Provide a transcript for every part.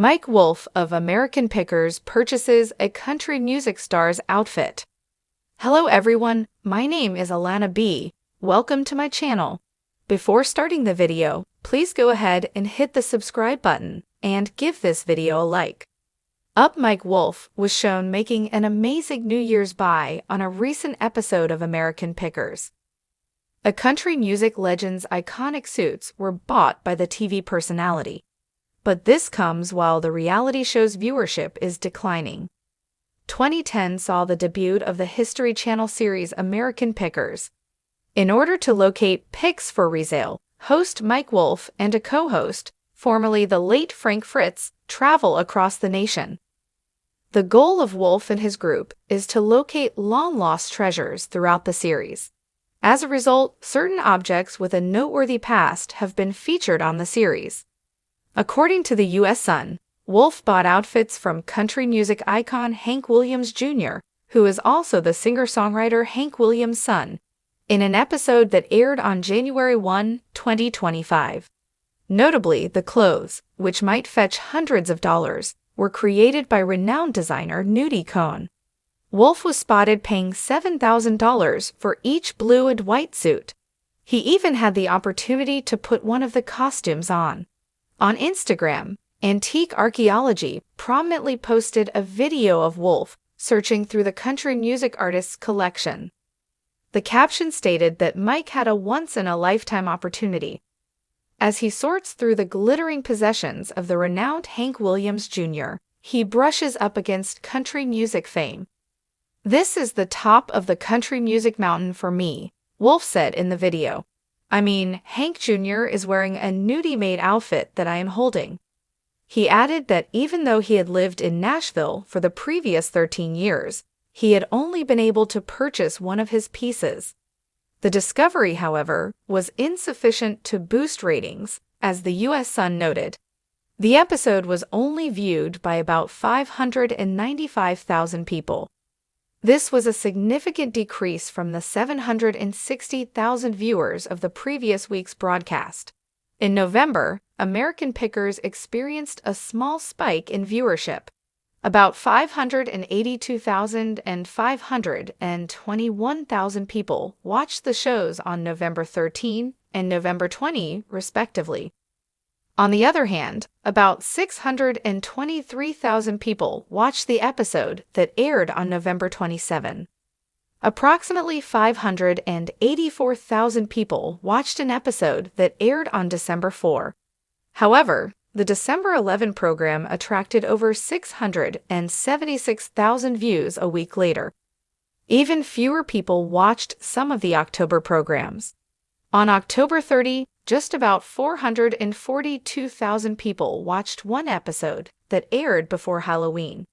Mike Wolfe of Americanpickers purchases a country music star's outfit. Hello everyone, my name is Alana B. Welcome to my channel. Before starting the video, please go ahead and hit the subscribe button and give this video a like. Mike Wolfe was shown making an amazing New Year's buy on a recent episode of Americanpickers. A country music legend's iconic suits were bought by the TV personality. But this comes while the reality show's viewership is declining. 2010 saw the debut of the History Channel series Americanpickers. In order to locate picks for resale, host Mike Wolfe and a co-host, formerly the late Frank Fritz, travel across the nation. The goal of Wolfe and his group is to locate long-lost treasures throughout the series. As a result, certain objects with a noteworthy past have been featured on the series. According to the U.S. Sun, Wolfe bought outfits from country music icon Hank Williams Jr., who is also the singer-songwriter Hank Williams' son, in an episode that aired on January 1, 2025. Notably, the clothes, which might fetch hundreds of dollars, were created by renowned designer Nudie Cohn. Wolfe was spotted paying $7,000 for each blue and white suit. He even had the opportunity to put one of the costumes on. On Instagram, Antique Archaeology prominently posted a video of Wolfe searching through the country music artist's collection. The caption stated that Mike had a once-in-a-lifetime opportunity. As he sorts through the glittering possessions of the renowned Hank Williams Jr., he brushes up against country music fame. "This is the top of the country music mountain for me," Wolfe said in the video. "I mean, Hank Jr. is wearing a nudie-made outfit that I am holding." He added that even though he had lived in Nashville for the previous 13 years, he had only been able to purchase one of his pieces. The discovery, however, was insufficient to boost ratings, as the U.S. Sun noted. The episode was only viewed by about 595,000 people. This was a significant decrease from the 760,000 viewers of the previous week's broadcast. In November, Americanpickers experienced a small spike in viewership. About 582,000 and 521,000 people watched the shows on November 13 and November 20, respectively. On the other hand, about 623,000 people watched the episode that aired on November 27. Approximately 584,000 people watched an episode that aired on December 4. However, the December 11 program attracted over 676,000 views a week later. Even fewer people watched some of the October programs. On October 30, just about 442,000 people watched one episode that aired before Halloween.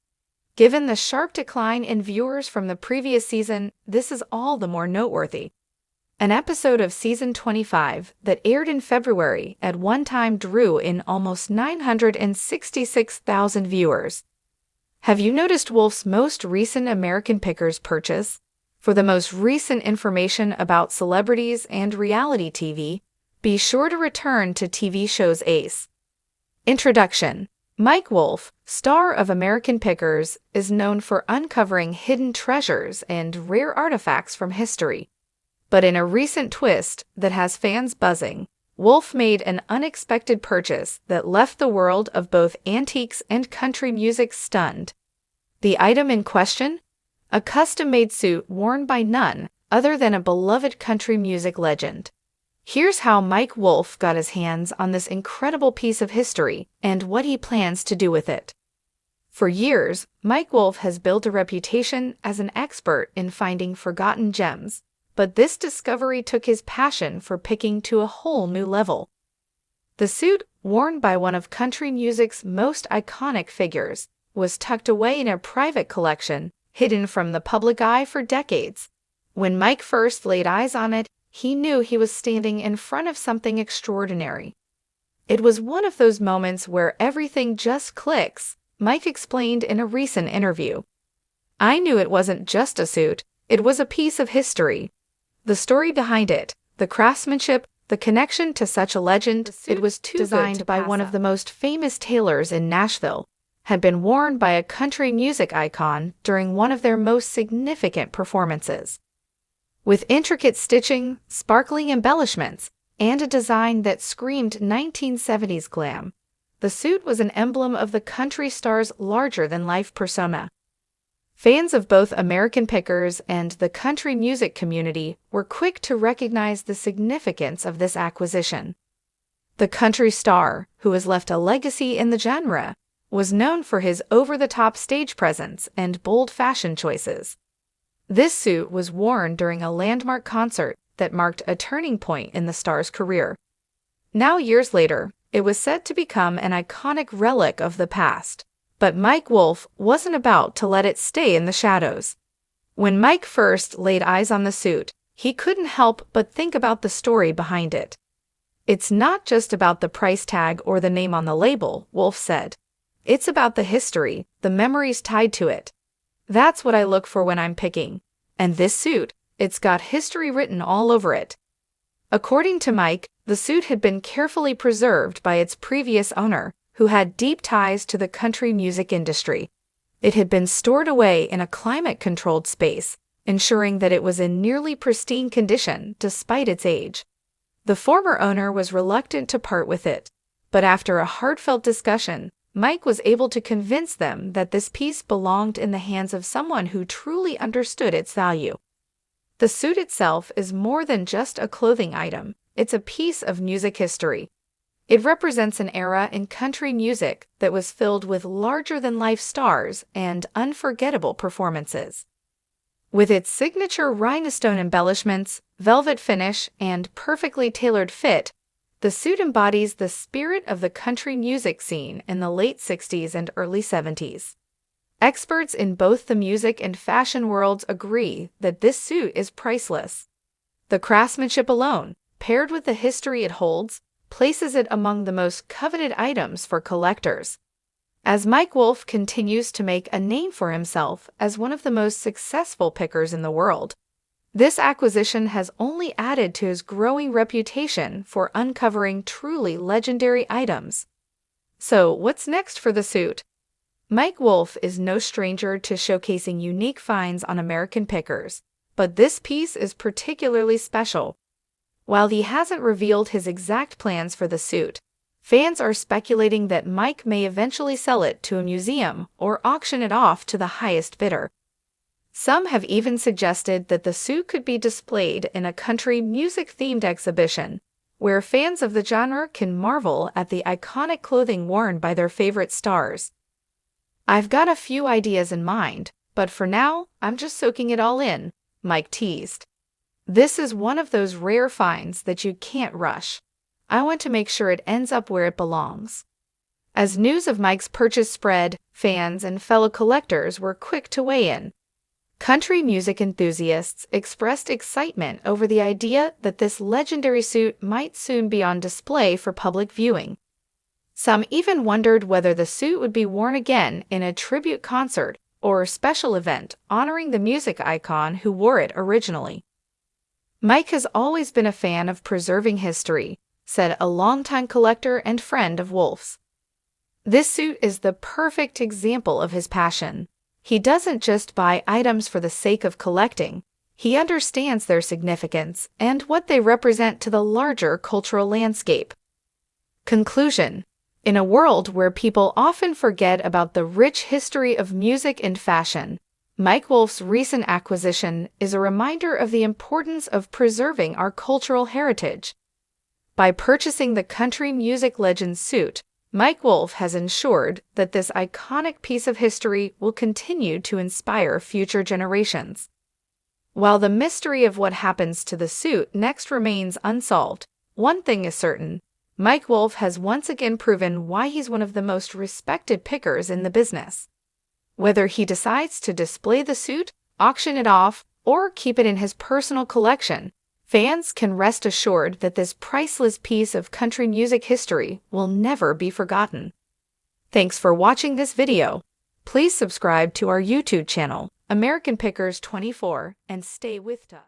Given the sharp decline in viewers from the previous season, this is all the more noteworthy. An episode of Season 25 that aired in February at one time drew in almost 966,000 viewers. Have you noticed Wolfe's most recent Americanpickers purchase? For the most recent information about celebrities and reality TV, be sure to return to TV show's Ace. Introduction. Mike Wolfe, star of Americanpickers, is known for uncovering hidden treasures and rare artifacts from history. But in a recent twist that has fans buzzing, Wolfe made an unexpected purchase that left the world of both antiques and country music stunned. The item in question? A custom-made suit worn by none other than a beloved country music legend. Here's how Mike Wolfe got his hands on this incredible piece of history and what he plans to do with it. For years, Mike Wolfe has built a reputation as an expert in finding forgotten gems, but this discovery took his passion for picking to a whole new level. The suit, worn by one of country music's most iconic figures, was tucked away in a private collection, hidden from the public eye for decades. When Mike first laid eyes on it, he knew he was standing in front of something extraordinary. It was one of those moments where everything just clicks, Mike explained in a recent interview. "I knew it wasn't just a suit, it was a piece of history. The story behind it, the craftsmanship, The connection to such a legend, it was designed by one of the most famous tailors in Nashville, had been worn by a country music icon during one of their most significant performances. With intricate stitching, sparkling embellishments, and a design that screamed 1970s glam, the suit was an emblem of the country star's larger-than-life persona. Fans of both American Pickers and the country music community were quick to recognize the significance of this acquisition. The country star, who has left a legacy in the genre, was known for his over-the-top stage presence and bold fashion choices. This suit was worn during a landmark concert that marked a turning point in the star's career. Now, years later, it was said to become an iconic relic of the past. But Mike Wolfe wasn't about to let it stay in the shadows. When Mike first laid eyes on the suit, he couldn't help but think about the story behind it. "It's not just about the price tag or the name on the label," Wolfe said. "It's about the history, the memories tied to it. That's what I look for when I'm picking. And this suit, it's got history written all over it." According to Mike, the suit had been carefully preserved by its previous owner, who had deep ties to the country music industry. It had been stored away in a climate-controlled space, ensuring that it was in nearly pristine condition despite its age. The former owner was reluctant to part with it, but after a heartfelt discussion, Mike was able to convince them that this piece belonged in the hands of someone who truly understood its value. The suit itself is more than just a clothing item, it's a piece of music history. It represents an era in country music that was filled with larger-than-life stars and unforgettable performances. With its signature rhinestone embellishments, velvet finish, and perfectly tailored fit, the suit embodies the spirit of the country music scene in the late 60s and early 70s. Experts in both the music and fashion worlds agree that this suit is priceless. The craftsmanship alone, paired with the history it holds, places it among the most coveted items for collectors. As Mike Wolfe continues to make a name for himself as one of the most successful pickers in the world, this acquisition has only added to his growing reputation for uncovering truly legendary items. So, what's next for the suit? Mike Wolfe is no stranger to showcasing unique finds on American Pickers, but this piece is particularly special. While he hasn't revealed his exact plans for the suit, fans are speculating that Mike may eventually sell it to a museum or auction it off to the highest bidder. Some have even suggested that the suit could be displayed in a country music-themed exhibition, where fans of the genre can marvel at the iconic clothing worn by their favorite stars. "I've got a few ideas in mind, but for now, I'm just soaking it all in," Mike teased. "This is one of those rare finds that you can't rush. I want to make sure it ends up where it belongs." As news of Mike's purchase spread, fans and fellow collectors were quick to weigh in. Country music enthusiasts expressed excitement over the idea that this legendary suit might soon be on display for public viewing. Some even wondered whether the suit would be worn again in a tribute concert or special event honoring the music icon who wore it originally. "Mike has always been a fan of preserving history," said a longtime collector and friend of Wolfe's. "This suit is the perfect example of his passion. He doesn't just buy items for the sake of collecting. He understands their significance and what they represent to the larger cultural landscape." Conclusion: in a world where people often forget about the rich history of music and fashion, Mike Wolfe's recent acquisition is a reminder of the importance of preserving our cultural heritage. By purchasing the country music legend's suit, Mike Wolfe has ensured that this iconic piece of history will continue to inspire future generations. While the mystery of what happens to the suit next remains unsolved, one thing is certain: Mike Wolfe has once again proven why he's one of the most respected pickers in the business. Whether he decides to display the suit, auction it off, or keep it in his personal collection, fans can rest assured that this priceless piece of country music history will never be forgotten. Thanks for watching this video. Please subscribe to our YouTube channel, American Pickers 24, and stay with us.